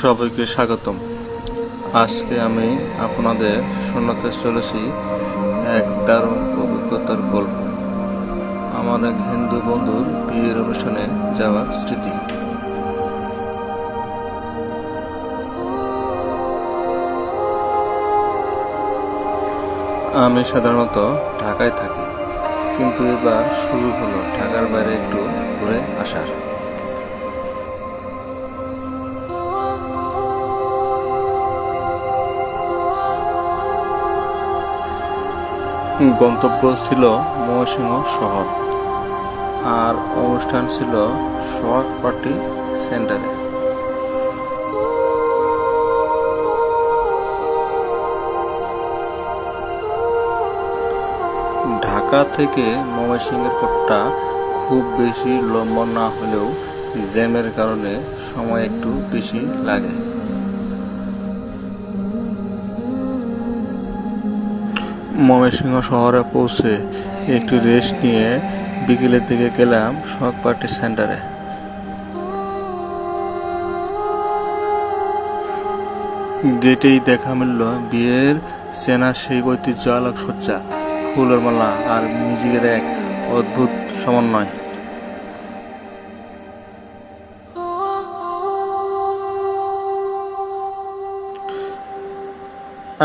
সবাইকে স্বাগতম। আজকে আমি আপনাদের শোনাতে চলেছি এক দারুণ অভিজ্ঞতার গল্প। আমার এক হিন্দু বন্ধুর বিয়ের অনুষ্ঠানে যাওয়ার স্মৃতি। আমি সাধারণত ঢাকায় থাকি, কিন্তু এবার সুযোগ হলো ঢাকার বাইরে একটু ঘুরে আসার। গন্তব্য ছিল ময়মনসিংহ শহর, আর অনুষ্ঠান ছিল সোহাগ পার্টি সেন্টারে। ঢাকা থেকে ময়মনসিংহের পথটা খুব বেশি লম্বা না হলেও জ্যামের কারণে সময় একটু বেশি লাগে। ময়মনসিংহ শহরে পৌঁছে একটু রেস্ট নিয়ে বিকেলের দিকে গেলাম সোহাগ পার্টি সেন্টারে। গেটেই দেখা মিলল বিয়ের চেনা সেই ঐতিহ্য আলোকসজ্জা, ফুলের মালা আর মিউজিকের এক অদ্ভুত সমন্বয়।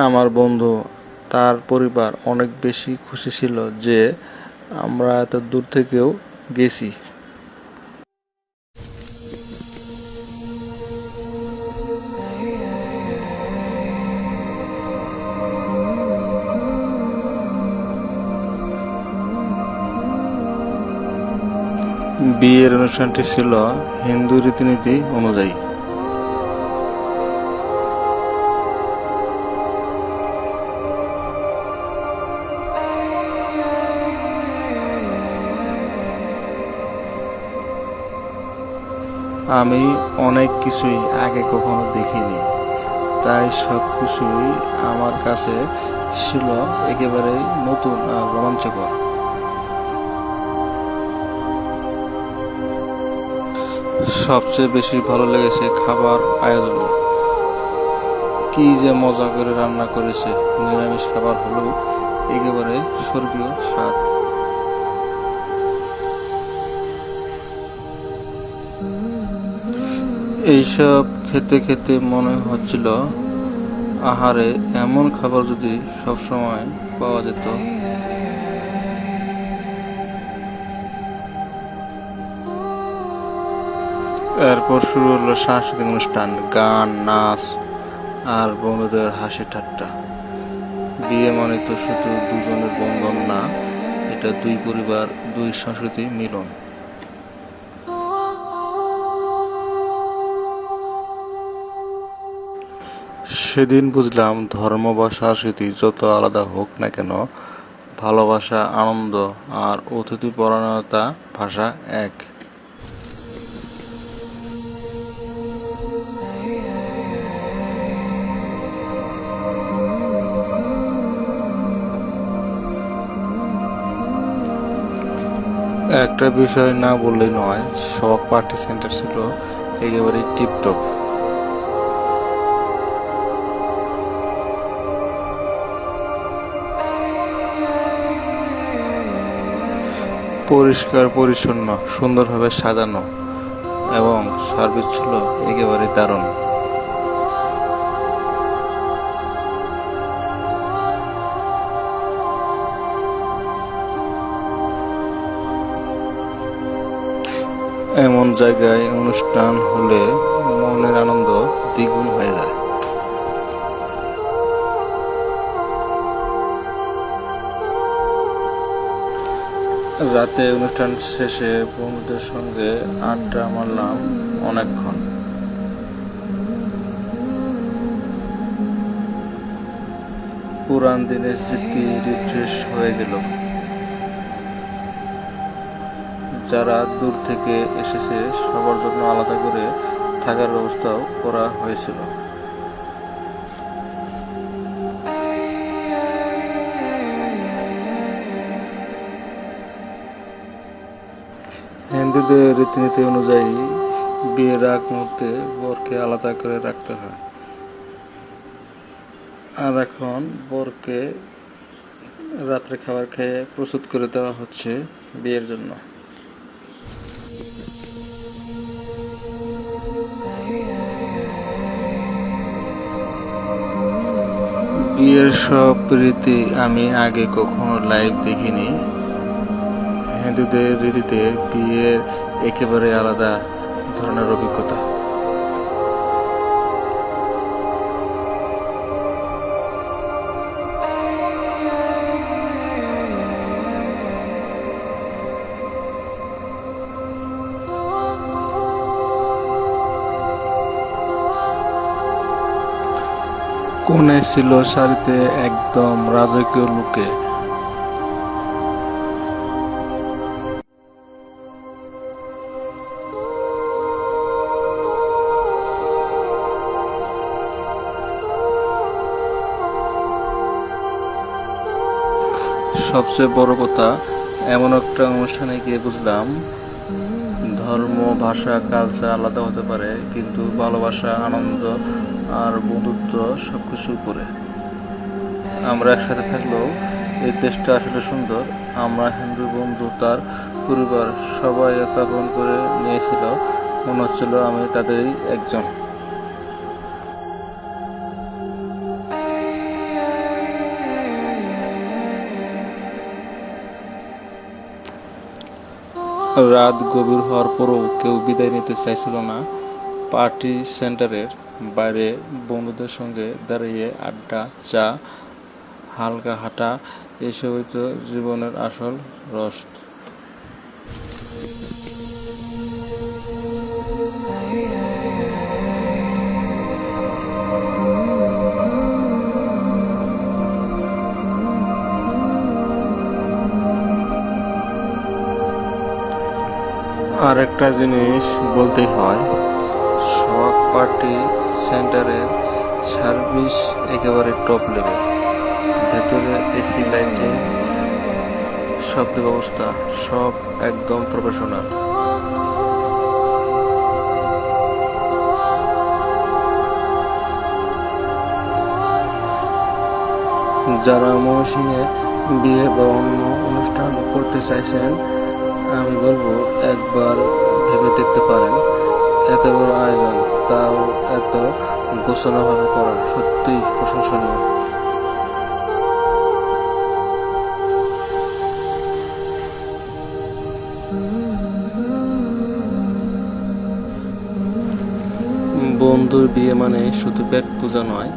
আমার বন্ধু তার পরিবার অনেক বেশি খুশি ছিল যে আমরা এত দূর থেকেও গেছি। বিয়ের অনুষ্ঠানটি ছিল হিন্দু রীতিনীতি অনুযায়ী। আমি অনেক কিছুই আগে কখনো দেখিনি, তাই সব কিছুই আমার কাছে ছিল একেবারেই নতুন আর রোমাঞ্চকর। সবচেয়ে বেশি ভালো লেগেছে খাবার আয়োজন। কি যে মজা করে রান্না করেছে, নিরামিষ খাবার হলেও একেবারে স্বর্গীয় স্বাদ। এইসব খেতে খেতে মনে হচ্ছিল, আহারে, এমন খাবার যদি সবসময় পাওয়া যেত। এরপর শুরু হলো সাংস্কৃতিক অনুষ্ঠান, গান, নাচ আর বন্ধুদের হাসি ঠাট্টা। বিয়ে মানে তো শুধু দুজনের বন্ধন না, এটা দুই পরিবার, দুই সংস্কৃতি মিলন। সেদিন বুঝলাম, ধর্ম বা সংস্কৃতি যত আলাদা হোক না কেন, ভালোবাসা, আনন্দ আর অতিথি পরায়ণতা ভাষা এক। একটা বিষয় না বললেই নয়, সোহাগ পার্টি সেন্টার ছিল একেবারে টিপটপ। পরিষ্কার পরিচ্ছন্ন, সুন্দরভাবে সাজানো, এবং সার্ভিস ছিল একেবারে দারুণ। এমন জায়গায় অনুষ্ঠান হলে মনের আনন্দ দ্বিগুণ হয়ে যায়। রাতে অনুষ্ঠান শেষে বন্ধুদের সঙ্গে আড্ডা মারলাম অনেকক্ষণ। পুরান দিনের স্মৃতি রিফ্রেশ হয়ে গেল। যারা দূর থেকে এসেছে সবার জন্য আলাদা করে থাকার ব্যবস্থাও করা হয়েছিল। হিন্দুদের রীতিনীতি অনুযায়ী বিয়ের আগ মুহূর্তে বরকে আলাদা করে রাখতে হয়। আর এখন বরকে রাত্রে খাবার খেয়ে প্রস্তুত করে দেওয়া হচ্ছে বিয়ের জন্য। বিয়ের সব রীতি আমি আগে কখনো লাইভ দেখিনি। হিন্দুদের রীতিতে বিয়ের একেবারে আলাদা ধরনের অভিজ্ঞতা। কনে ছিল শাড়িতে একদম রাজকীয় লুকে। সবচেয়ে বড় কথা, এমন একটা অনুষ্ঠানে গিয়ে বুঝলাম ধর্ম, ভাষা, কালচার আলাদা হতে পারে, কিন্তু ভালোবাসা, আনন্দ আর বন্ধুত্ব সবকিছু উপরে। আমরা একসাথে থাকলেও এই দেশটা আসলে সুন্দর। আমরা হিন্দু বন্ধু, তার পরিবার সবাই এত আপন করে নিয়েছিল, মনে হচ্ছিল আমি তাদেরই একজন। রাত গভীর হওয়ার পরও কেউ বিদায় নিতে চাইছিল না। পার্টি সেন্টারের বাইরে বন্ধুদের সঙ্গে দাঁড়িয়ে আড্ডা, চা, হালকা হাঁটা, এসবই তো জীবনের আসল রস। আর একটা জিনিস বলতেই হয়, শখ পার্টি সেন্টারের সার্ভিস একেবারে টপ লেভেল। ভেতরে এসি, লাইটিং, শব্দ ব্যবস্থা সব একদম প্রফেশনাল। যারা ময়মনসিংহে বিয়ে বা অন্য অনুষ্ঠান করতে চাইছেন, আমি বলবো একবার ভেবে দেখতে পারেন। এত বড় আয়োজন, তাও এত গোছানোভাবে করা, সত্যিই প্রশংসনীয়। বন্ধুর বিয়ে মানে শুধু পেট পূজা নয়,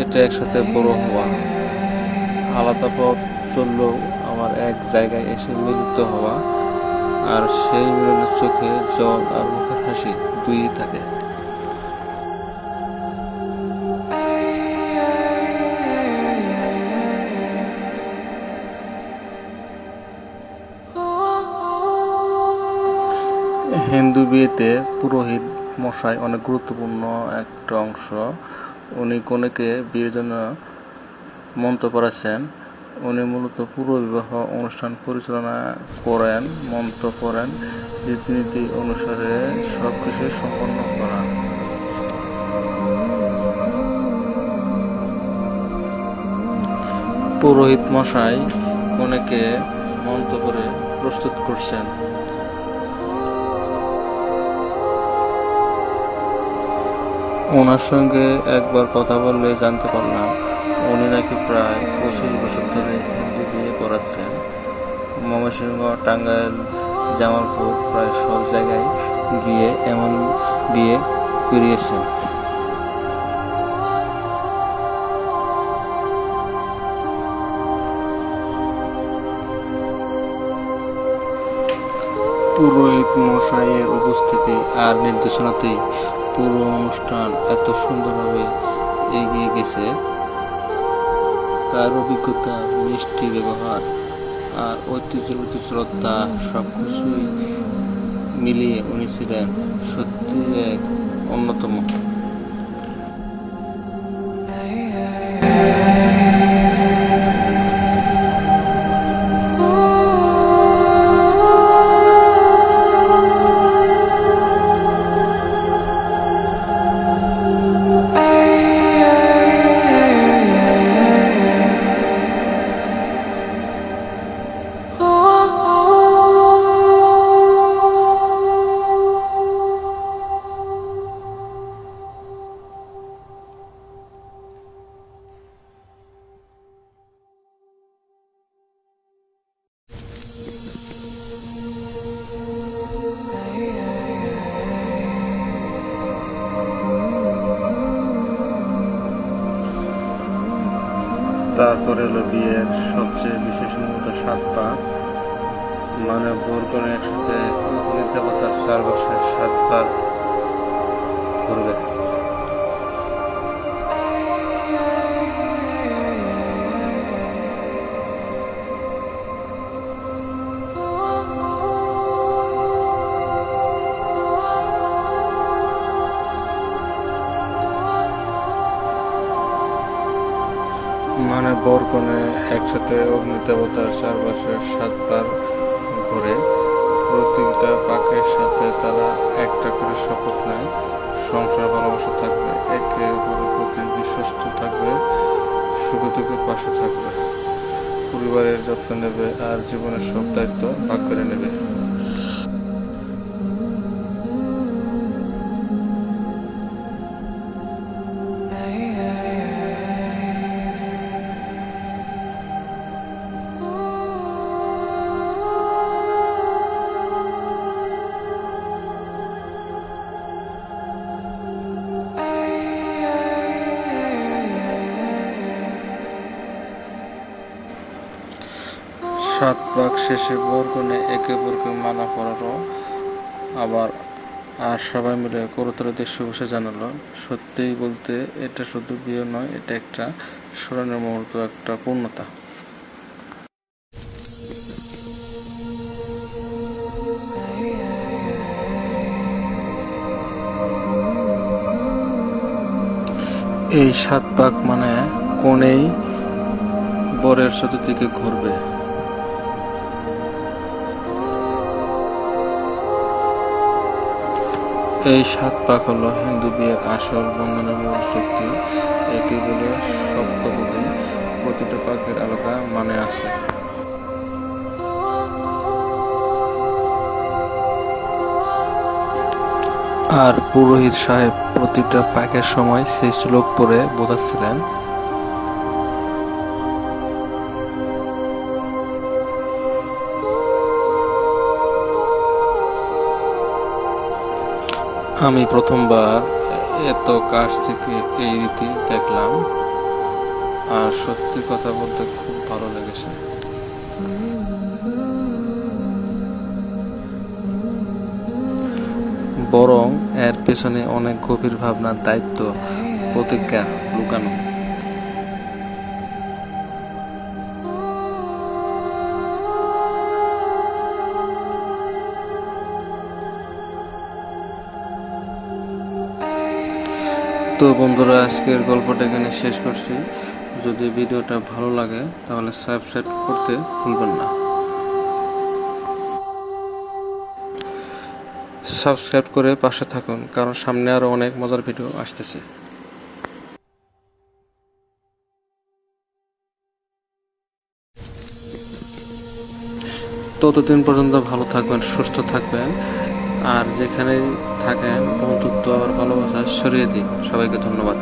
এটা একসাথে বড় হওয়া। আলাদা পথ চললেও আমার এক জায়গায় এসে মিলিত হওয়া, আর সেই মিলনের চোখে জল আর মুখের হাসি দুই থাকে। হিন্দু বিয়েতে পুরোহিত মশাই অনেক গুরুত্বপূর্ণ একটা অংশ। উনি কনেকে বিয়ের জন্য মন্ত্র পড়াচ্ছেন। উনি মূলত পুরো বিবাহ অনুষ্ঠান পরিচালনা করেন, মন্ত্র পড়েন, রীতিনীতি অনুসারে সবকিছু সম্পন্ন করান। পুরোহিত মশাই কনেকে মন্ত্র করে প্রস্তুত করছেন। ওনার সঙ্গে একবার কথা বললে জানতে পারলাম উনি নাকি প্রায় 25 বছর ধরে হিন্দু বিয়ে করাচ্ছেন। ময়মনসিংহ, টাঙ্গাইল, জামালপুর প্রায় সব জায়গায় গিয়ে এমন বিয়ে করিয়েছেন। পুরোহিত মশাইয়ের উপস্থিতি আর নির্দেশনাতেই পুরো অনুষ্ঠান এত সুন্দরভাবে এগিয়ে গেছে। তার অভিজ্ঞতা, মিষ্টি ব্যবহার আর ঐতিহ্যের প্রতি শ্রদ্ধা সবকিছুই মিলিয়ে উনি ছিলেন সত্যি এক অন্যতম। তারপরে হলো বিয়ের সবচেয়ে বিশেষ মুহূর্ত 7 পাক, মানে বর কনে একসাথে দেবতার 4 বছর 7 বার ঘুরবে। মানে বর কনে একসাথে অগ্নি দেবতার 4 বছর 7 বার ঘুরে। প্রতিটা পাকের সাথে তারা একটা করে শপথ নেয়, সংসার ভালোবাসা থাকবে, একে অপরের প্রতি বিশ্বস্ত থাকবে, সুখে দুঃখে পাশে থাকবে, পরিবারের যত্ন নেবে আর জীবনের সব দায়িত্ব ভাগ করে নেবে। সাত পাক শেষে বর কনে একে অপরকে মালা পরালো আবার, আর সবাই মিলে করতালি দিয়ে শুভেচ্ছা জানালো। সত্যিই বলতে এটা শুধু বিয়ে নয়, এটা একটা স্মরণীয় মুহূর্ত, একটা পূর্ণতা। এই 7 পাক মানে কনেই বরের চতুর্দিকে ঘুরবে। এই 7 পাক হলো হিন্দু বিয়ের আসল বন্ধনের মূল শক্তি। একে বলে সপ্তপদী। প্রতিটা পাকের আলাদা মানে আছে। আর পুরোহিত সাহেব প্রতিটা পাকের সময় সেই শ্লোক পড়ে বোঝাচ্ছিলেন। আমি প্রথমবার এত কাছ থেকে এই রীতি দেখলাম, আর সত্যি কথা বলতে খুব ভালো লেগেছে। বরং এর পেছনে অনেক গভীর ভাবনা, দায়িত্ব, প্রতিজ্ঞা লুকানো। তো বন্ধুরা, আজকের গল্পটা এখানে শেষ করছি। যদি ভিডিওটা ভালো লাগে তাহলে সাবস্ক্রাইব করতে ভুলবেন না। সাবস্ক্রাইব করে পাশে থাকুন, কারণ সামনে আরো অনেক মজার ভিডিও আসতেছে। ততদিন পর্যন্ত ভালো থাকবেন, সুস্থ থাকবেন, আর যেখানেই থাকেন বন্ধুত্ব আর ভালোবাসা ছড়িয়ে দিন। সবাইকে ধন্যবাদ।